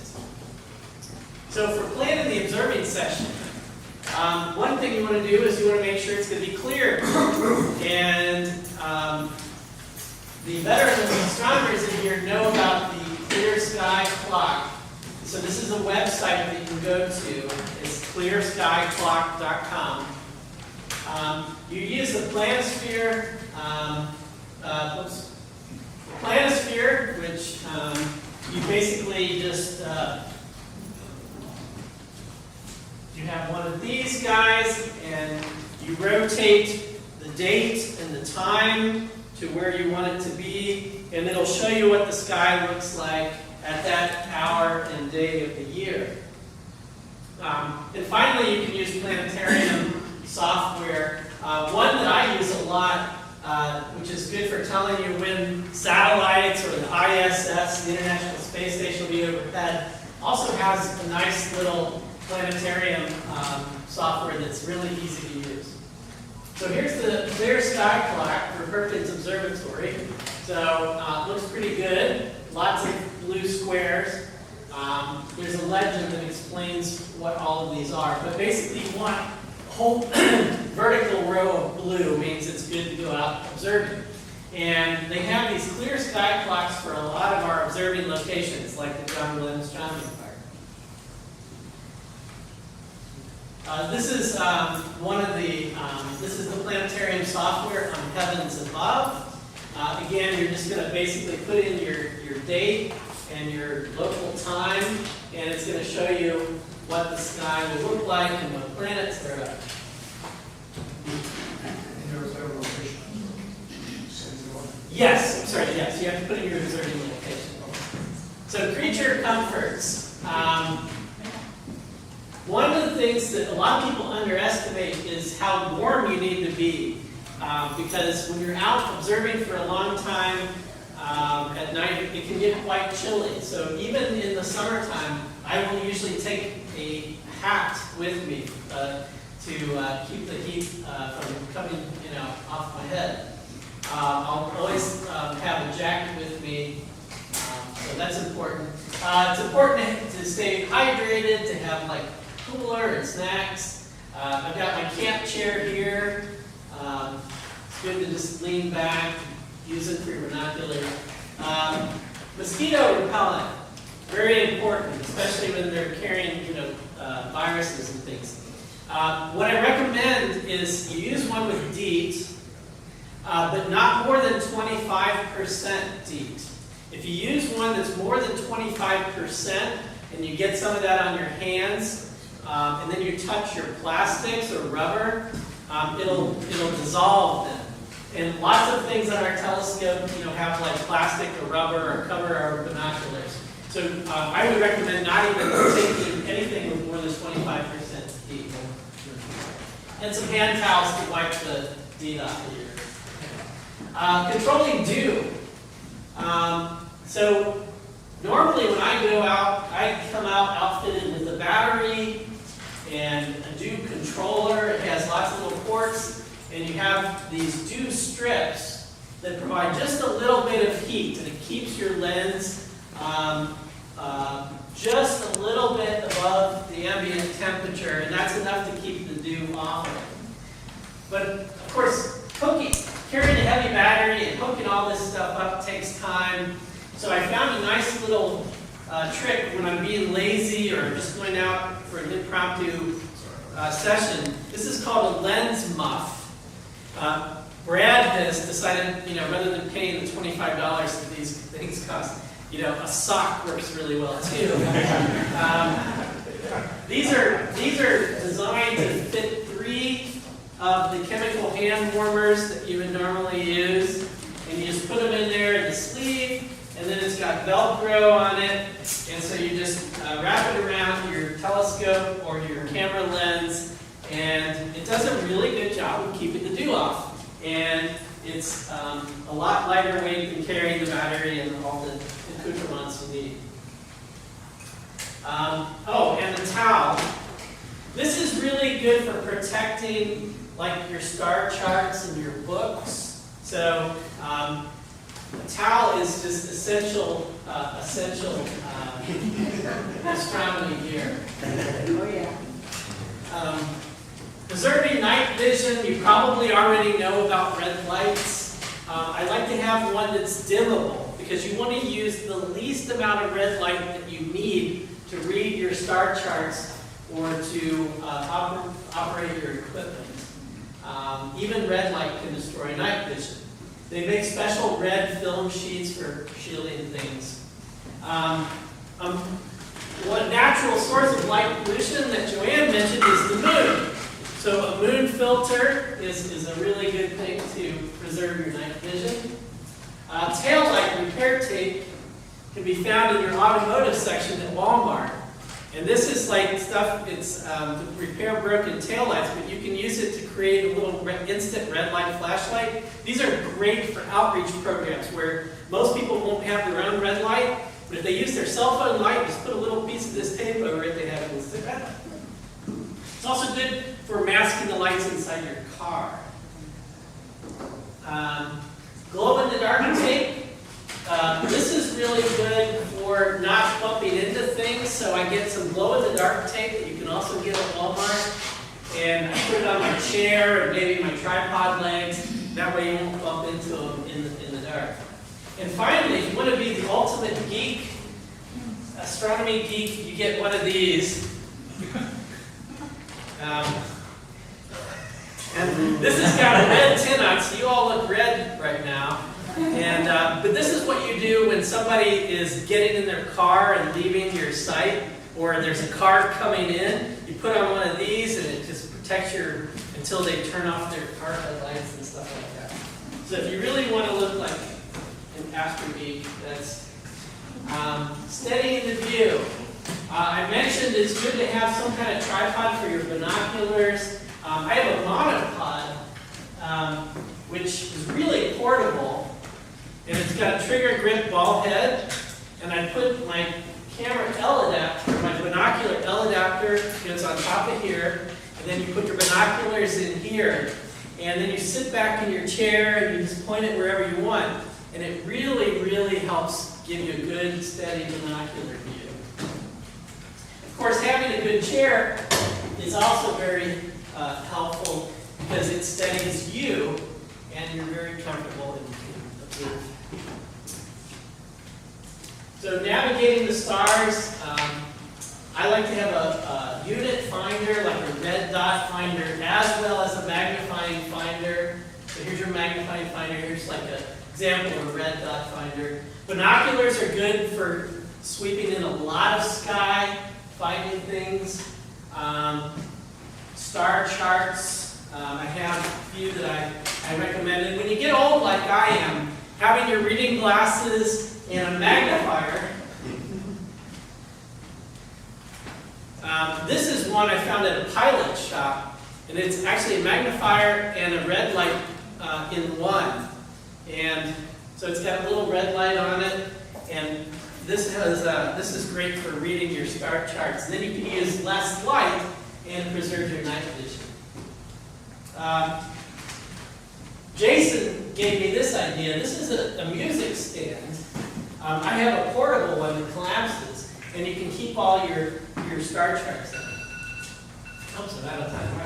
So for planning the observing session, one thing you want to do is you want to make sure it's going to be clear. And the veterans and astronomers in here know about the Clear Sky Clock. So this is a website that you can go to. It's clearskyclock.com. You use the planisphere, which you basically just you have one of these guys, and you rotate the date and the time to where you want it to be, and it'll show you what the sky looks like at that hour and day of the year. And finally, you can use planetarium software. One that I use a lot, which is good for telling you when satellites or the ISS, the International Space Station, will be overhead, also has a nice little planetarium software that's really easy to use. So here's the Clear Sky Clock for Perkins Observatory. So it looks pretty good. Lots of blue squares. There's a legend that explains what all of these are. But basically, you want a whole vertical row of blue means it's good to go out observing. And they have these clear sky clocks for a lot of our observing locations, like the John Glenn Astronomy Park. This is one of the This is the planetarium software on Heavens Above. Again, you're just going to basically put in your date and your local time, and it's going to show you what the sky will look like and what planets there are. Yes, I'm sorry, yes, you have to put in your observing location. So creature comforts. One of the things that a lot of people underestimate is how warm you need to be. Because when you're out observing for a long time at night, it can get quite chilly. So even in the summertime, I will usually take a hat with me to keep the heat from coming, off my head. I'll always have a jacket with me, so that's important. It's important to stay hydrated, to have like cooler and snacks. I've got my camp chair here. It's good to just lean back, use it for your binoculars. Mosquito repellent, very important, especially when they're carrying, viruses and things. What I recommend is you use one with DEET, but not more than 25% DEET. If you use one that's more than 25% and you get some of that on your hands, and then you touch your plastics or rubber, it'll dissolve them. And lots of things on our telescope, have like plastic or rubber or cover our binoculars. So I would recommend not even taking anything with more than 25% DEET. And some hand towels to wipe the DEET off of your. Controlling dew. So normally when I go out, I come out outfitted with a battery and a dew controller. It has lots of little ports, and you have these dew strips that provide just a little bit of heat, and it keeps your lens just a little bit above the ambient temperature, and that's enough to keep the dew off of it. But of course, carrying a heavy battery and hooking all this stuff up takes time. So I found a nice little trick when I'm being lazy or just going out for an impromptu session. This is called a lens muff. Brad has decided, rather than paying the $25 that these things cost, a sock works really well too. These are designed to fit 3 of the chemical hand warmers that you would normally use, and you just put them in there in the sleeve, and then it's got Velcro on it, and so you just wrap it around your telescope or your camera lens, and it does a really good job of keeping the dew off. And it's a lot lighter weight than carrying the battery and all the accoutrements you need. And the towel. This is really good for protecting like your star charts and your books. So a towel is just essential astronomy gear. Oh, yeah. Preserving night vision, you probably already know about red lights. I like to have one that's dimmable because you want to use the least amount of red light that you need to read your star charts or to operate your equipment. Even red light can destroy night vision. They make special red film sheets for shielding things. One natural source of light pollution that Joanne mentioned is the moon. So a moon filter is a really good thing to preserve your night vision. Tail light repair tape can be found in your automotive section at Walmart. And this is like stuff, it's to repair broken taillights, but you can use it to create a little instant red light flashlight. These are great for outreach programs where most people won't have their own red light, but if they use their cell phone light, just put a little piece of this tape over it, they have an instant red light. It's also good for masking the lights inside your car. Glow-in-the-dark tape. This is really good for not bumping into things, so I get some glow-in-the-dark tape that you can also get at Walmart, and I put it on my chair and maybe my tripod legs. That way you won't bump into them in the dark. And finally, if you want to be the ultimate geek, astronomy geek, you get one of these. And This has got a red tint on, so you all look red right now. And but this is what you do when somebody is getting in their car and leaving your site, or there's a car coming in. You put on one of these, and it just protects your until they turn off their car headlights and stuff like that. So if you really want to look like an astro geek, that's steadying the view. I mentioned it's good to have some kind of tripod for your binoculars. I have a monopod, which is really portable, and it's got a trigger grip ball head, and I put my camera L adapter, my binocular L adapter, goes on top of here, and then you put your binoculars in here, and then you sit back in your chair and you just point it wherever you want, and it really, really helps give you a good, steady binocular view. Of course, having a good chair is also very helpful because it steadies you, and you're very comfortable and can observe. So navigating the stars, I like to have a unit finder, like a red dot finder, as well as a magnifying finder. So here's your magnifying finder. Here's like an example of a red dot finder. Binoculars are good for sweeping in a lot of sky, finding things. Star charts, I have a few that I recommend. And when you get old like I am, having your reading glasses and a magnifier. This is one I found at a pilot shop, and it's actually a magnifier and a red light in one. And so it's got a little red light on it, and this is great for reading your star charts. And then you can use less light and preserve your night vision. Jason gave me this idea. This is a music stand. I have a portable one that collapses, and you can keep all your star charts in it. Oops, I'm out of time. Why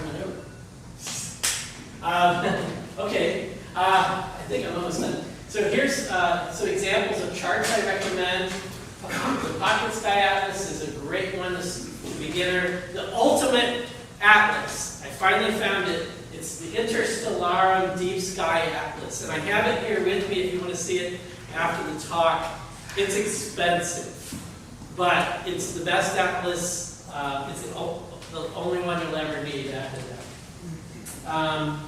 am I over? Okay, I think I'm almost done. So here's some examples of charts I recommend. The Pocket Sky Atlas is a great one for beginner. The Ultimate Atlas, I finally found it. It's the Interstellarum Deep Sky Atlas, and I have it here with me if you want to see it after the talk. It's expensive, but it's the best atlas. It's the only one you'll ever need after that.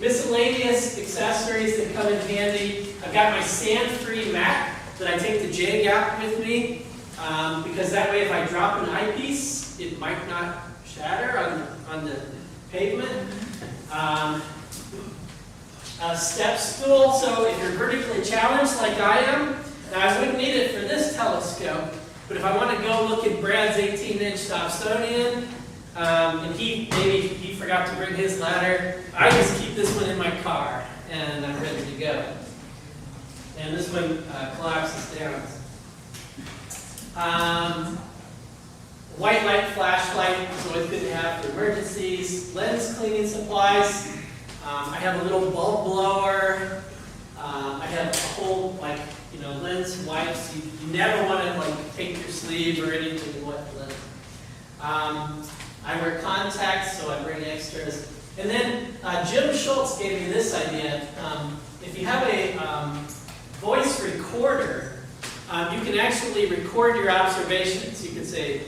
Miscellaneous accessories that come in handy. I've got my sand-free mat that I take to J-Gap with me, because that way if I drop an eyepiece, it might not shatter on the pavement. A step stool, so if you're vertically challenged like I am, now I wouldn't need it for this telescope, but if I want to go look at Brad's 18-inch Dobsonian, and he forgot to bring his ladder, I just keep this one in my car, and I'm ready to go. And this one collapses down. White light flashlight is always good to have for emergencies. Lens cleaning supplies. I have a little bulb blower. I have a whole lens wipes. You never want to take your sleeve or anything wet lens. I wear contacts, so I bring extras. And then Jim Schultz gave me this idea. If you have a voice recorder, you can actually record your observations. You can say,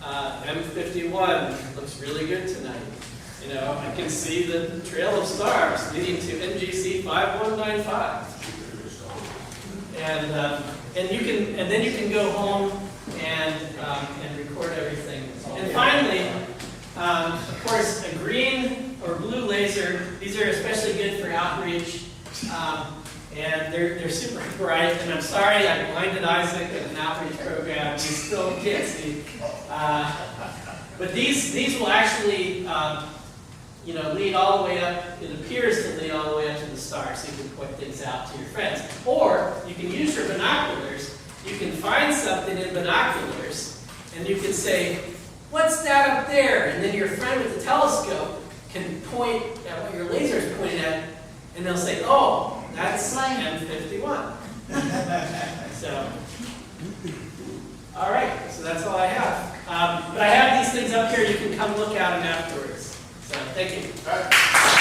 M51 looks really good tonight. I can see the trail of stars leading to NGC 5195. And then you can go home and record everything. And finally, of course, a green or blue laser. These are especially good for outreach. And they're super bright, and I'm sorry I blinded Isaac in an outreach program. He still can't see. But these will actually, lead all the way up. It appears to lead all the way up to the stars, so you can point things out to your friends. Or you can use your binoculars. You can find something in binoculars, and you can say, "What's that up there?" And then your friend with the telescope can point at what your laser is pointing at, and they'll say, "Oh, that's M51. So, all right, so that's all I have. But I have these things up here. You can come look at them afterwards. So, thank you. All right.